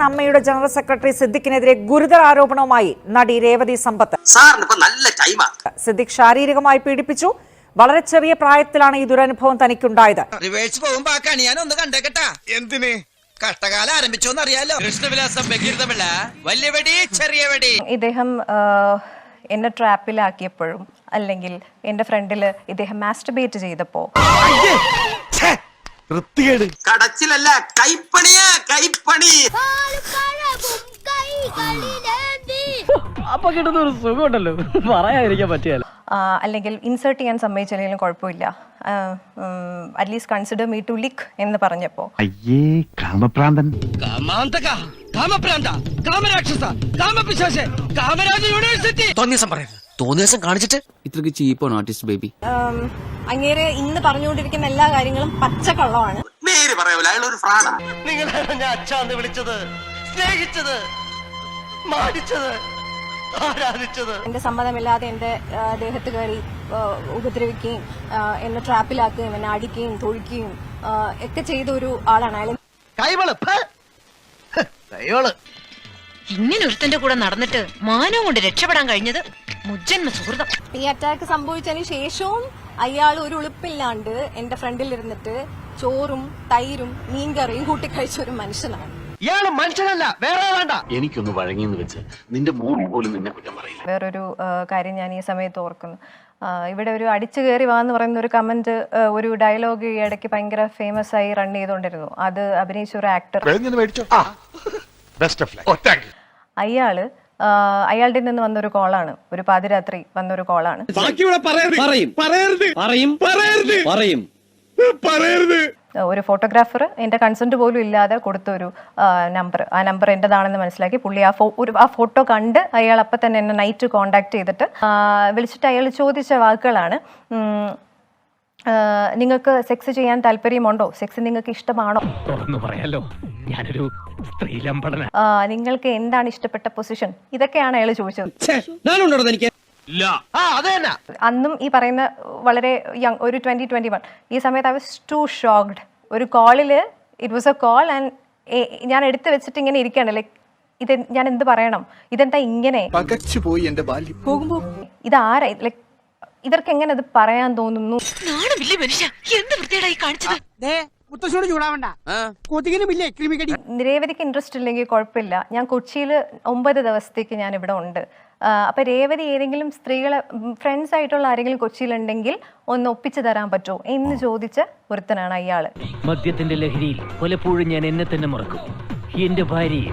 സാധാരണ അമ്മയുടെ general secretary സിദ്ദിഖിനെതിരെ ഗുരുതര ആരോപണവുമായി നടി രേവതി സമ്പത്ത്. സിദ്ദിഖ് ശാരീരികമായി പീഡിപ്പിച്ചു. വളരെ ചെറിയ പ്രായത്തിലാണ് ഈ ദുരനുഭവം തനിക്കുണ്ടായത്. കഷ്ടകാലം ആരംഭിച്ചോന്നറിയാലോ. കൃഷ്ണവിലാസം ബഹിർദമല്ല, വലിയ വെടി ചെറിയ വെടി. ഇദ്ദേഹം എന്നെ ട്രാപ്പിലാക്കിയപ്പോഴും അല്ലെങ്കിൽ എന്റെ ഫ്രണ്ടിൽ ഇദ്ദേഹം മാസ്റ്റർബേറ്റ് ചെയ്തപ്പോ കടച്ചിലല്ല, കൈപ്പണിയാ കൈപ്പണി. അപ്പൊ കിട്ടുന്ന ഒരു സുഖമുണ്ടല്ലോ, പറയാതിരിക്കാൻ പറ്റിയല്ല. അല്ലെങ്കിൽ ഇൻസേർട്ട് ചെയ്യാൻ സമ്മതിച്ചില്ലെങ്കിലും കുഴപ്പമില്ല, അറ്റ്ലീസ്റ്റ് കൺസിഡർ മീ ടു ലിക്ക് എന്ന് പറഞ്ഞപ്പോ അയ്യേ കാമപ്രാന്തൻ, കാമാന്തക, കാമപ്രാന്ത, കാമരാക്ഷസ, കാമപിശാച, കാമരാജ യൂണിവേഴ്സിറ്റി. തോന്നിയസം കാണിച്ചിട്ട് ഇത്രക്ക് ചീപ്പാണ് ആർട്ടിസ്റ്റ് ബേബി. അങ്ങേര് ഇന്ന് പറഞ്ഞുകൊണ്ടിരിക്കുന്ന എല്ലാ കാര്യങ്ങളും പച്ചക്കള്ളമാണ്. നേര് പറയൂല, അയാളൊരു ഫ്രാഡാ. നിങ്ങളാണ് ഞാൻ അച്ഛാന്ന് വിളിച്ചത്, സ്നേഹിച്ചത്, മാനിച്ചത്, ആരാധിച്ചത്. എന്റെ സമ്മതമില്ലാതെ എന്റെ ദേഹത്ത് കയറി ഉപദ്രവിക്കുകയും എന്നെ ട്രാപ്പിലാക്കുകയും എന്നെ അടിക്കുകയും തൊഴിക്കുകയും ഒക്കെ ചെയ്ത ഒരു ആളാണ് അയാൾ. ഇങ്ങനെ ഒരുത്തന്റെ കൂടെ നടന്നിട്ട് മാനവും കൊണ്ട് രക്ഷപ്പെടാൻ കഴിഞ്ഞത് മുജ്ജന്മ സുഹൃതം. ഈ അറ്റാക്ക് സംഭവിച്ചതിന് ശേഷവും അയാൾ ഒരു ഉളുപ്പില്ലാണ്ട് എന്റെ ഫ്രണ്ടിൽ ഇരുന്നിട്ട് ചോറും തൈരും മീൻകറിയും കൂട്ടിക്കഴിച്ച ഒരു മനുഷ്യനാണ്. ഇയാള് മനുഷ്യനല്ല, വേറെ വേണ്ട. എനിക്കൊന്ന് വഴങ്ങിയെന്ന് വെച്ച് നിന്റെ മോൾ പോലും നിന്നെ കുറ്റം പറയില്ല. വേറൊരു കാര്യം ഞാൻ ഈ സമയത്ത് ഓർക്കുന്നു. ഇവിടെ ഒരു അടിച്ചു കയറി വാന്ന് പറയുന്ന ഒരു കമന്റ്, ഒരു ഡയലോഗ് ഈ ഇടയ്ക്ക് ഭയങ്കര ഫേമസ് ആയി റൺ ചെയ്തുകൊണ്ടിരുന്നു. അത് അഭിനയിച്ച ഒരു ആക്ടർ, അയാളുടെ നിന്ന് വന്നൊരു കോളാണ്, ഒരു പാതിരാത്രി വന്നൊരു കോളാണ്. ഒരു ഫോട്ടോഗ്രാഫർ എന്റെ കൺസെന്റ് പോലും ഇല്ലാതെ കൊടുത്തൊരു നമ്പർ, ആ നമ്പർ എന്റേതാണെന്ന് മനസ്സിലാക്കി പുള്ളി ആ ഫോട്ടോ കണ്ട് അയാൾ അപ്പൊ തന്നെ എന്നെ നൈറ്റ് കോണ്ടാക്ട് ചെയ്തിട്ട് വിളിച്ചിട്ട് അയാൾ ചോദിച്ച വാക്കുകളാണ്, നിങ്ങൾക്ക് സെക്സ് ചെയ്യാൻ താല്പര്യമുണ്ടോ, സെക്സ് നിങ്ങൾക്ക് ഇഷ്ടമാണോ, നിങ്ങൾക്ക് എന്താണ് ഇഷ്ടപ്പെട്ട പൊസിഷൻ, ഇതൊക്കെയാണ് അയാൾ ചോദിച്ചത്. അന്നും ഈ പറയുന്ന വളരെ യങ്, ഒരു 2021 ഈ സമയത്ത് ഐ വാസ് ടു ഷോക്ക്ഡ്. ഒരു കോളില് it was a call and ഞാൻ എടുത്തു വെച്ചിട്ട് ഇങ്ങനെ ഇരിക്കുകയാണ്, ലൈക്ക് ഇത് ഞാൻ എന്ത് പറയണം, ഇതെന്താ ഇങ്ങനെ ഇതാരാ, ലൈക്ക് ഇവർക്ക് എങ്ങനെ അത് പറയാൻ തോന്നുന്നു. രേവതിക്ക് ഇൻട്രസ്റ്റ് ഇല്ലെങ്കിൽ കുഴപ്പമില്ല, ഞാൻ കൊച്ചിയിൽ 9 ദിവസത്തേക്ക് ഞാൻ ഇവിടെ ഉണ്ട്. അപ്പൊ രേവതി ഏതെങ്കിലും സ്ത്രീകളെ ഫ്രണ്ട്സ് ആയിട്ടുള്ള ആരെങ്കിലും കൊച്ചിയിലുണ്ടെങ്കിൽ ഒന്ന് ഒപ്പിച്ചു തരാൻ പറ്റുമോ എന്ന് ചോദിച്ച ഒരുത്തനാണ് അയാള്. മദ്യത്തിന്റെ ലഹരിയിൽ പലപ്പോഴും ഞാൻ എന്നെ തന്നെ മറക്കും, എന്റെ ഭാര്യയെ.